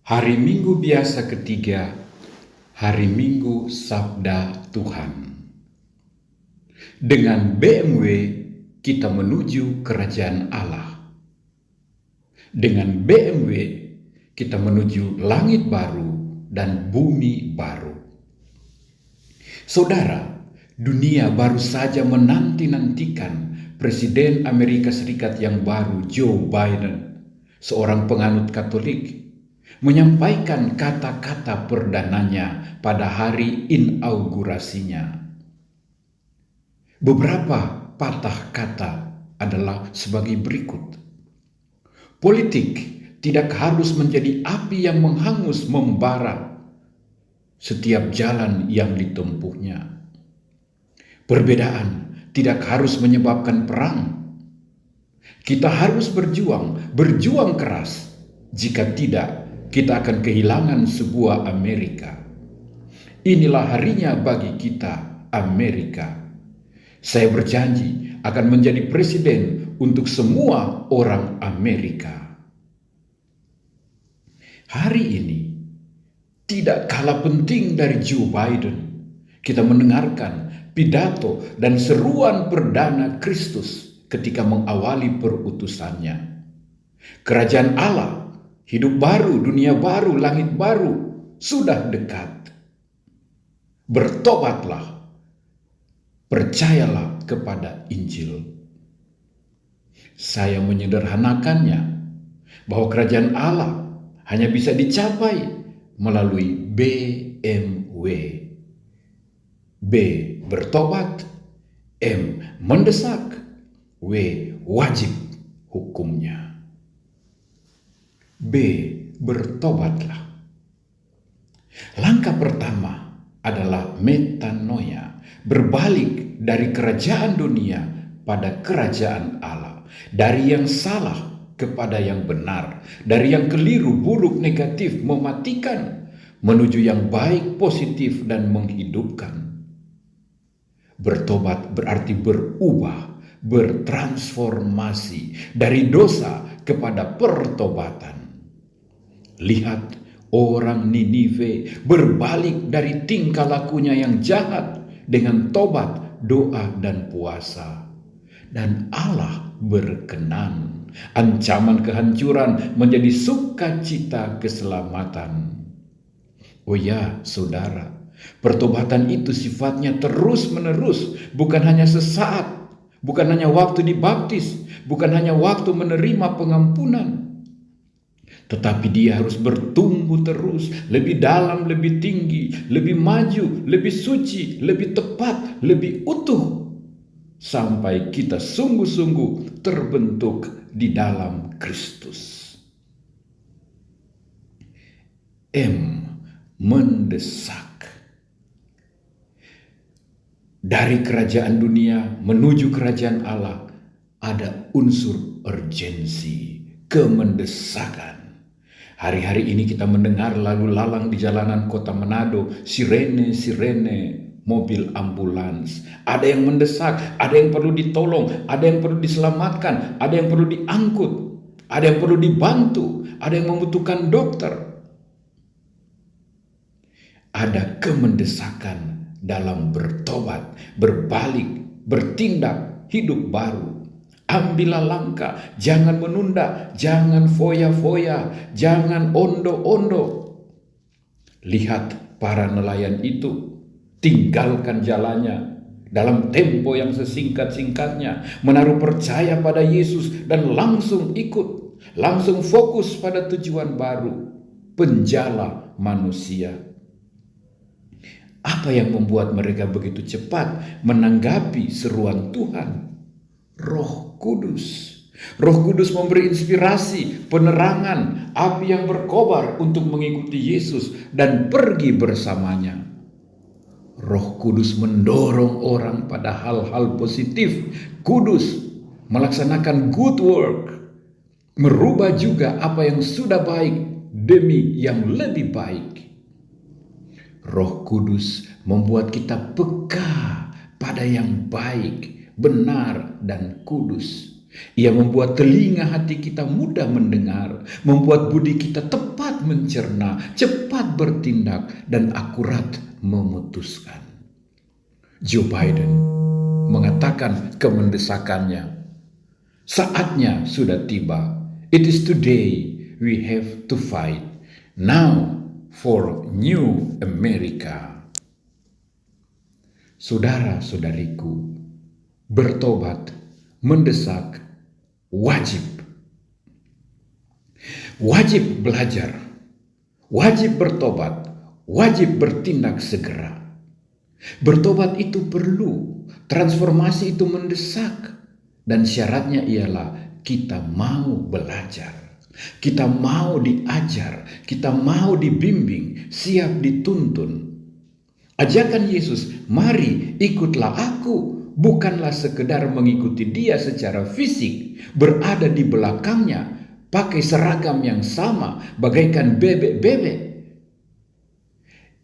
Hari Minggu biasa ketiga, hari Minggu Sabda Tuhan. Dengan BMW kita menuju kerajaan Allah. Dengan BMW kita menuju langit baru dan bumi baru. Saudara, dunia baru saja menanti-nantikan Presiden Amerika Serikat yang baru, Joe Biden, seorang penganut Katolik, menyampaikan kata-kata perdananya pada hari inaugurasinya. Beberapa patah kata adalah sebagai berikut. Politik tidak harus menjadi api yang menghangus membara setiap jalan yang ditempuhnya. Perbedaan tidak harus menyebabkan perang. Kita harus berjuang keras. Jika tidak, kita akan kehilangan sebuah Amerika. Inilah harinya bagi kita, Amerika. Saya berjanji akan menjadi presiden untuk semua orang Amerika. Hari ini tidak kalah penting dari Joe Biden. Kita mendengarkan pidato dan seruan perdana Kristus ketika mengawali perutusannya. Kerajaan Allah, hidup baru, dunia baru, langit baru sudah dekat. Bertobatlah, percayalah kepada Injil. Saya menyederhanakannya bahwa kerajaan Allah hanya bisa dicapai melalui BMW. B. Bertobat. M. Mendesak. W. Wajib hukumnya. B. Bertobatlah. Langkah pertama adalah metanoia, berbalik dari kerajaan dunia pada kerajaan Allah, dari yang salah kepada yang benar, dari yang keliru, buruk, negatif, mematikan, menuju yang baik, positif, dan menghidupkan. Bertobat berarti berubah, bertransformasi dari dosa kepada pertobatan. Lihat orang Ninive berbalik dari tingkah lakunya yang jahat dengan tobat, doa, dan puasa. Dan Allah berkenan. Ancaman kehancuran menjadi sukacita keselamatan. Oh ya, saudara, pertobatan itu sifatnya terus-menerus, bukan hanya sesaat, bukan hanya waktu dibaptis, bukan hanya waktu menerima pengampunan. Tetapi dia harus bertumbuh terus, lebih dalam, lebih tinggi, lebih maju, lebih suci, lebih tepat, lebih utuh. Sampai kita sungguh-sungguh terbentuk di dalam Kristus. M. Mendesak. Dari kerajaan dunia menuju kerajaan Allah ada unsur urgensi, kemendesakan. Hari-hari ini kita mendengar lalu lalang di jalanan kota Manado, sirene mobil ambulans. Ada yang mendesak, ada yang perlu ditolong, ada yang perlu diselamatkan, ada yang perlu diangkut, ada yang perlu dibantu, ada yang membutuhkan dokter. Ada kemendesakan dalam bertobat, berbalik, bertindak, hidup baru. Ambillah langkah, jangan menunda, jangan foya-foya, jangan ondo-ondo. Lihat para nelayan itu, tinggalkan jalannya dalam tempo yang sesingkat-singkatnya, menaruh percaya pada Yesus dan langsung ikut, langsung fokus pada tujuan baru, penjala manusia. Apa yang membuat mereka begitu cepat menanggapi seruan Tuhan? Roh Kudus. Roh Kudus memberi inspirasi, penerangan, api yang berkobar untuk mengikuti Yesus dan pergi bersamanya. Roh Kudus mendorong orang pada hal-hal positif, kudus, melaksanakan good work, merubah juga apa yang sudah baik demi yang lebih baik. Roh Kudus membuat kita peka pada yang baik, benar, dan kudus. Ia membuat telinga hati kita mudah mendengar, membuat budi kita tepat cepat mencerna, cepat bertindak, dan akurat memutuskan. Joe Biden mengatakan kemendesakannya, saatnya sudah tiba. It is today we have to fight. Now for new America. Saudara-saudariku, bertobat mendesak, wajib. Wajib belajar, wajib bertobat, wajib bertindak segera. Bertobat itu perlu, transformasi itu mendesak, dan syaratnya ialah kita mau belajar. Kita mau diajar, kita mau dibimbing, siap dituntun. Ajakan Yesus, mari ikutlah aku, bukanlah sekedar mengikuti dia secara fisik, berada di belakangnya, pakai seragam yang sama, bagaikan bebek-bebek.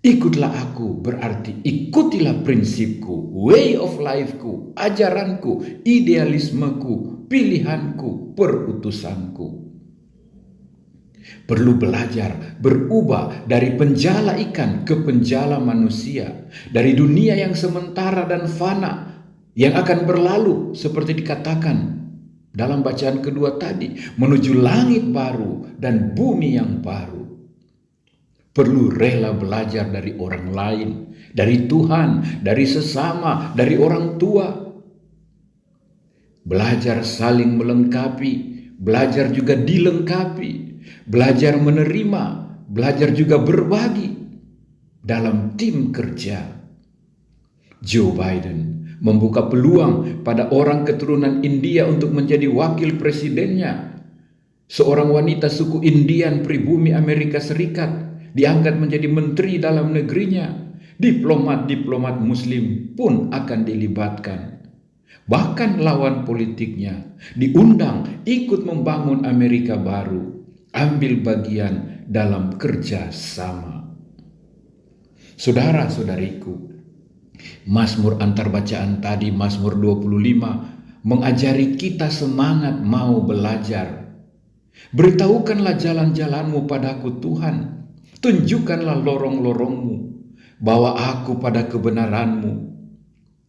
Ikutlah aku berarti ikutilah prinsipku, way of lifeku, ajaranku, idealismeku, pilihanku, perutusanku. Perlu belajar berubah dari penjala ikan ke penjala manusia, dari dunia yang sementara dan fana yang akan berlalu seperti dikatakan dalam bacaan kedua tadi, menuju langit baru dan bumi yang baru. Perlu rela belajar dari orang lain, dari Tuhan, dari sesama, dari orang tua. Belajar saling melengkapi, belajar juga dilengkapi. Belajar menerima, belajar juga berbagi dalam tim kerja. Joe Biden membuka peluang pada orang keturunan India untuk menjadi wakil presidennya. Seorang wanita suku Indian pribumi Amerika Serikat diangkat menjadi menteri dalam negerinya. Diplomat-diplomat muslim pun akan dilibatkan. Bahkan lawan politiknya diundang ikut membangun Amerika baru. Ambil bagian dalam kerja sama. Saudara-saudariku, Mazmur antar bacaan tadi, Mazmur 25, mengajari kita semangat mau belajar. Beritahukanlah jalan-jalanmu padaku Tuhan, tunjukkanlah lorong-lorongmu, bawa aku pada kebenaranmu.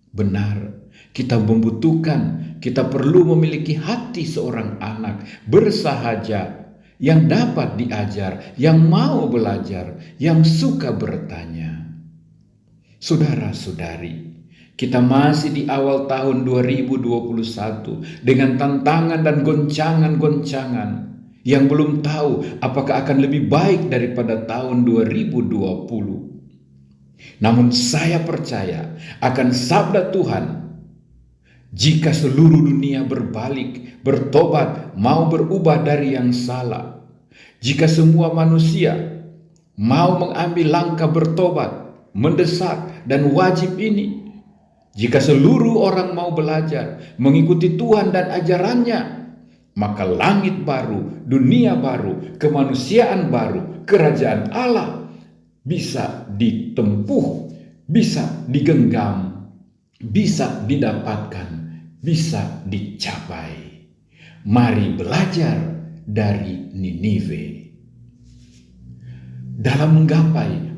Benar, kita membutuhkan, kita perlu memiliki hati seorang anak bersahaja, yang dapat diajar, yang mau belajar, yang suka bertanya. Saudara-saudari, kita masih di awal tahun 2021 dengan tantangan dan goncangan-goncangan yang belum tahu apakah akan lebih baik daripada tahun 2020. Namun saya percaya akan sabda Tuhan, jika seluruh dunia berbalik, bertobat, mau berubah dari yang salah. Jika semua manusia mau mengambil langkah bertobat, mendesak, dan wajib ini. Jika seluruh orang mau belajar, mengikuti Tuhan dan ajarannya, maka langit baru, dunia baru, kemanusiaan baru, kerajaan Allah bisa ditempuh, bisa digenggam, bisa didapatkan, bisa dicapai. Mari belajar dari Ninive. Dalam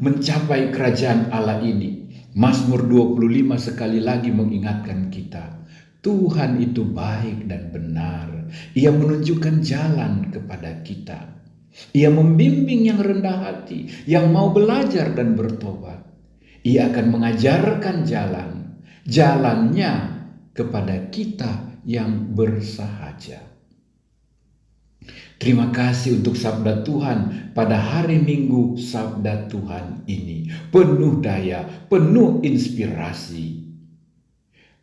mencapai kerajaan Allah ini, Mazmur 25 sekali lagi mengingatkan kita, Tuhan itu baik dan benar. Ia menunjukkan jalan kepada kita. Ia membimbing yang rendah hati, yang mau belajar dan bertobat. Ia akan mengajarkan jalannya kepada kita yang bersahaja. Terima kasih untuk sabda Tuhan pada hari Minggu sabda Tuhan ini. Penuh daya, penuh inspirasi.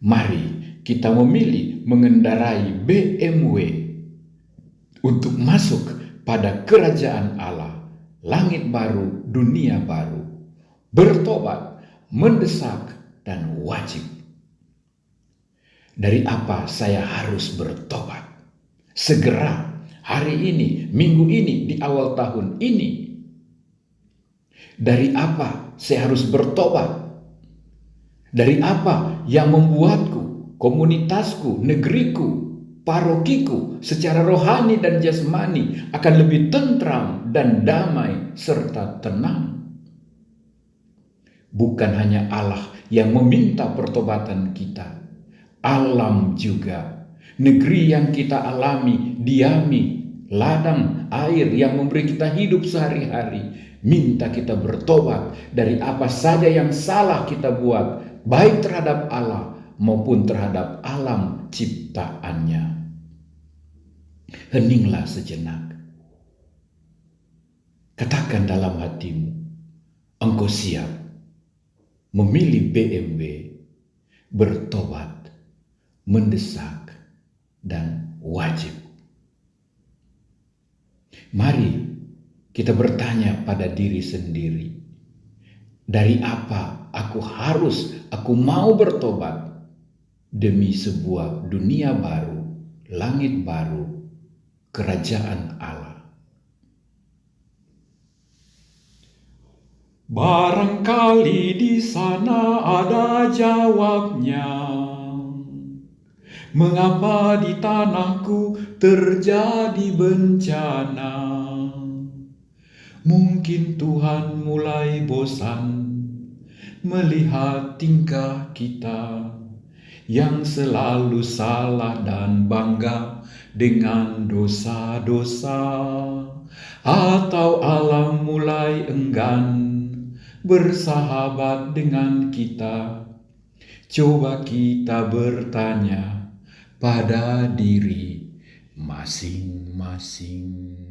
Mari kita memilih mengendarai BMW untuk masuk pada kerajaan Allah, langit baru, dunia baru. Bertobat, mendesak, dan wajib. Dari apa saya harus bertobat? Segera. Hari ini, minggu ini, di awal tahun ini. Dari apa saya harus bertobat? Dari apa yang membuatku, komunitasku, negeriku parokiku secara rohani dan jasmani akan lebih tentram dan damai serta tenang. Bukan hanya Allah yang meminta pertobatan kita, alam juga, negeri yang kita alami, diami, ladang air yang memberi kita hidup sehari-hari, minta kita bertobat dari apa saja yang salah kita buat, baik terhadap Allah maupun terhadap alam ciptaannya. Heninglah sejenak. Katakan dalam hatimu, engkau siap memilih BMW, bertobat, mendesak, dan wajib. Mari kita bertanya pada diri sendiri, dari apa aku mau bertobat demi sebuah dunia baru, langit baru, kerajaan Allah. Barangkali di sana ada jawabnya. Mengapa di tanahku terjadi bencana? Mungkin Tuhan mulai bosan melihat tingkah kita yang selalu salah dan bangga dengan dosa-dosa. Atau alam mulai enggan bersahabat dengan kita. Coba kita bertanya pada diri masing-masing.